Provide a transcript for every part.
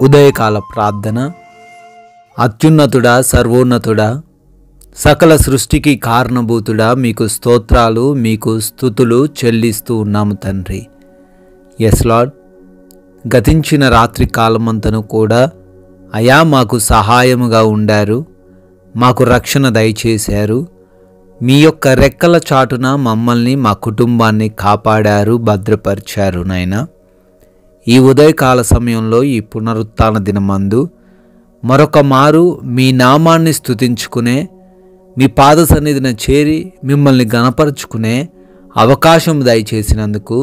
ఉదయకాల ప్రార్థన. అత్యున్నతుడా, సర్వోన్నతుడా, సకల సృష్టికి కారణభూతుడా, మీకు స్తోత్రాలు, మీకు స్తుతులు చెల్లిస్తూ ఉన్నాము తండ్రి. ఎస్ లార్డ్, గతించిన రాత్రి కాలమంతను కూడా అయా మాకు సహాయముగా ఉండారు, మాకు రక్షణ దయచేశారు. మీ యొక్క రెక్కల చాటున మమ్మల్ని, మా కుటుంబాన్ని కాపాడారు, భద్రపరిచారు నాయనా. ఈ ఉదయకాల సమయంలో, ఈ పునరుత్థాన దినమందు మరొక మారు మీ నామాన్ని స్తుతించుకునే, మీ పాద సన్నిధిన చేరి మిమ్మల్ని గణపరుచుకునే అవకాశం దయచేసినందుకు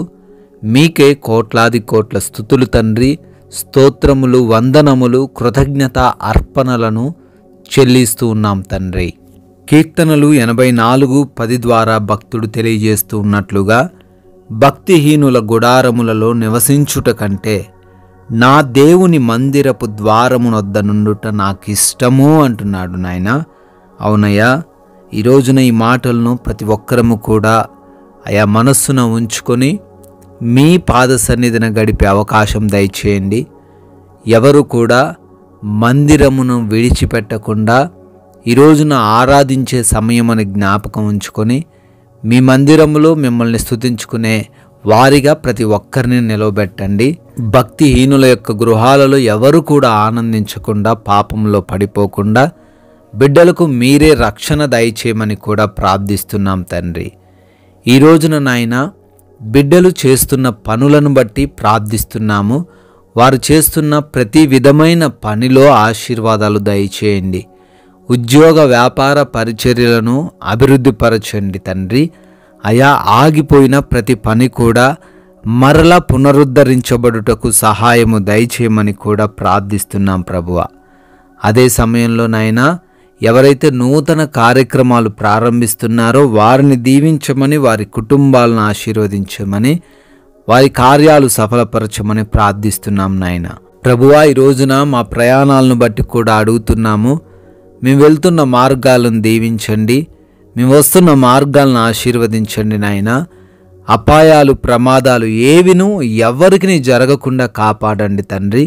మీకే కోట్లాది కోట్ల స్తుతులు తండ్రి. స్తోత్రములు, వందనములు, కృతజ్ఞత అర్పణలను చెల్లిస్తూ ఉన్నాం తండ్రి. కీర్తనలు 84:10 ద్వారా భక్తుడు తెలియజేస్తూ ఉన్నట్లుగా, భక్తిహీనుల గుడారములలో నివసించుట కంటే నా దేవుని మందిరపు ద్వారమునొద్ద నుండుట నాకిష్టము అంటున్నాడు నాయన. అవునయ్యా, ఈ రోజున ఈ మాటలను ప్రతి ఒక్కరము కూడా అయా మనస్సున ఉంచుకొని మీ పాద సన్నిధిన గడిపే అవకాశం దయచేయండి. ఎవరు కూడా మందిరమును విడిచిపెట్టకుండా ఈ రోజున ఆరాధించే సమయమని జ్ఞాపకం ఉంచుకొని మీ మందిరములో మిమ్మల్ని స్తుతించుకునే వారిగా ప్రతి ఒక్కరిని నిలవబెట్టండి. భక్తిహీనుల యొక్క గృహాలలో ఎవరు కూడా ఆనందించకుండా, పాపంలో పడిపోకుండా బిడ్డలకు మీరే రక్షణ దయచేయమని కూడా ప్రార్థిస్తున్నాం తండ్రి. ఈ రోజున నాయన బిడ్డలు చేస్తున్న పనులను బట్టి ప్రార్థిస్తున్నాము. వారు చేస్తున్న ప్రతి విధమైన పనిలో ఆశీర్వాదాలు దయచేయండి. ఉద్యోగ వ్యాపార పరిచర్యలను అభివృద్ధిపరచండి తండ్రి. అయా, ఆగిపోయిన ప్రతి పని కూడా మరలా పునరుద్ధరించబడుటకు సహాయము దయచేయమని కూడా ప్రార్థిస్తున్నాం ప్రభువా. అదే సమయంలో నాయనా, ఎవరైతే నూతన కార్యక్రమాలు ప్రారంభిస్తున్నారో వారిని దీవించమని, వారి కుటుంబాలను ఆశీర్వదించమని, వారి కార్యాలు సఫలపరచమని ప్రార్థిస్తున్నాం నాయన. ప్రభువా, ఈ రోజున మా ప్రయాణాలను బట్టి కూడా అడుగుతున్నాము. మేము వెళ్తున్న మార్గాలను దీవించండి, మేము వస్తున్న మార్గాలను ఆశీర్వదించండి నాయన. అపాయాలు, ప్రమాదాలు ఏవినూ ఎవరికి జరగకుండా కాపాడండి తండ్రి.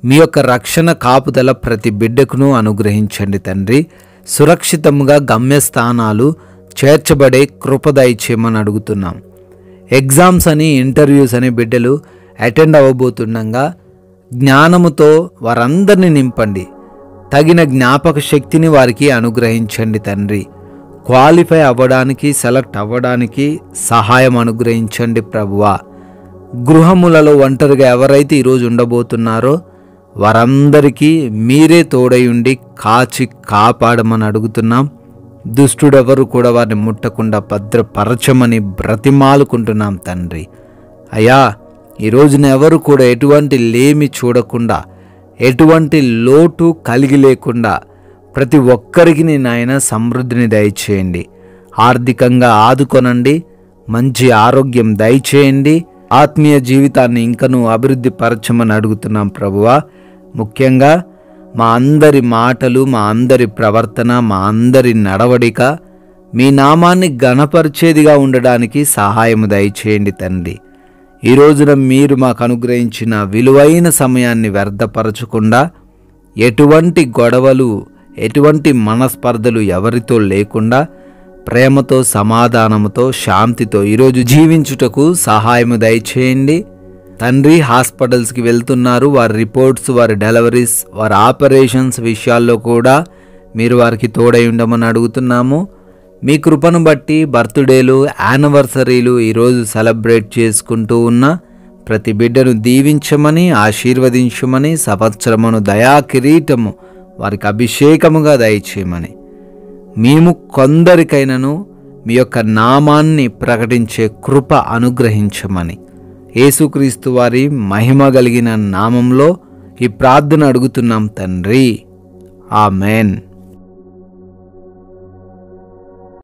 మీ యొక్క రక్షణ కాపుదల ప్రతి బిడ్డకును అనుగ్రహించండి తండ్రి. సురక్షితంగా గమ్యస్థానాలు చేర్చబడే కృప దయచేయమని అడుగుతున్నాం. ఎగ్జామ్స్ అని, ఇంటర్వ్యూస్ అని బిడ్డలు అటెండ్ అవ్వబోతుండగా జ్ఞానముతో వారందరినీ నింపండి. తగిన జ్ఞాపక శక్తిని వారికి అనుగ్రహించండి తండ్రి. క్వాలిఫై అవ్వడానికి, సెలెక్ట్ అవ్వడానికి సహాయం అనుగ్రహించండి ప్రభువా. గృహములలో ఒంటరిగా ఎవరైతే ఈరోజు ఉండబోతున్నారో వారందరికీ మీరే తోడై ఉండి కాచి కాపాడమని అడుగుతున్నాం. దుష్టుడెవరు కూడా వారిని ముట్టకుండా భద్రపరచమని బ్రతిమాలుకుంటున్నాం తండ్రి. అయ్యా, ఈ రోజున ఎవరు కూడా ఎటువంటి లేమి చూడకుండా, ఎటువంటి లోటు కలిగి లేకుండా ప్రతి ఒక్కరికి నాయన సమృద్ధిని దయచేయండి. ఆర్థికంగా ఆదుకొనండి, మంచి ఆరోగ్యం దయచేయండి. ఆత్మీయ జీవితాన్ని ఇంకనూ అభివృద్ధి పరచమని అడుగుతున్నాం ప్రభువా. ముఖ్యంగా మా అందరి మాటలు, మా అందరి ప్రవర్తన, మా అందరి నడవడిక మీ నామాన్ని ఘనపరిచేదిగా ఉండడానికి సహాయము దయచేయండి తండ్రి. ఈ రోజున మీరు మాకు అనుగ్రహించిన విలువైన సమయాన్ని వ్యర్థపరచకుండా, ఎటువంటి గొడవలు, ఎటువంటి మనస్పర్ధలు ఎవరితో లేకుండా ప్రేమతో, సమాధానముతో, శాంతితో ఈరోజు జీవించుటకు సహాయము దయచేయండి తండ్రి. హాస్పిటల్స్కి వెళ్తున్నారు, వారి రిపోర్ట్స్, వారి డెలివరీస్, వారి ఆపరేషన్స్ విషయాల్లో కూడా మీరు వారికి తోడై ఉండమని అడుగుతున్నాము. మీ కృపను బట్టి బర్త్డేలు, యానివర్సరీలు ఈరోజు సెలబ్రేట్ చేసుకుంటూ ఉన్న ప్రతి బిడ్డను దీవించమని, ఆశీర్వదించమని, సంవత్సరమును దయా కిరీటము వారికి అభిషేకముగా దయచేయమని, మేము కొందరికైనను మీ యొక్క నామాన్ని ప్రకటించే కృప అనుగ్రహించమని యేసుక్రీస్తు వారి మహిమ కలిగిన నామంలో ఈ ప్రార్థన అడుగుతున్నాం తండ్రి. ఆమెన్.